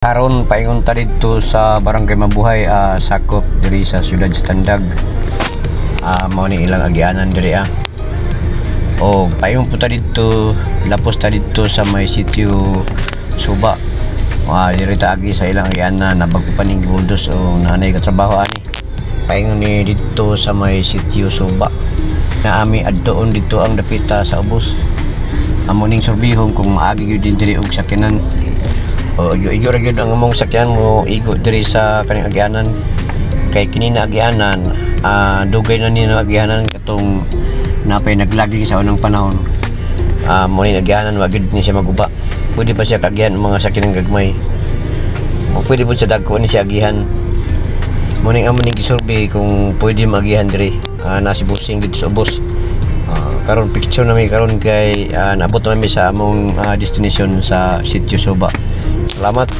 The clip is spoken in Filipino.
Karon paingon ta dito sa Barangay Mabuhay, sakop diri sa siyudad sa Tandag. Mao ni ilang agianan diri O paingon po ta dito, lapos ta dito sa may sitio Suba. Diri ta agi sa ilang agianan na bago pa ning gibuldos o nanay ka trabaho ani. Paingon ni dito sa may sitio Suba. Na ami adtoon dito ang dapita sa ubos. Amo ning sorbihon kung maagi gyud din diri og sakyanan. Igo ra gyud ang among sakyan mo igo diri sa kaning agianan kay kini na agianan dugay na ni na agianan katong napay naglagi sa unang panahon. Mo ni agianan wa gyud ni siya maguba. Pwede pa siya kagihan ang mga sakyan gagmay. O pwede po siya dagko ni siya agihan. Mo ning amo ning gisurvey kung pwede magihan diri na si busing dito sa ubos. Karon picture na mi karon kay naabot na mi sa among destination sa sitio Suba. Selamat.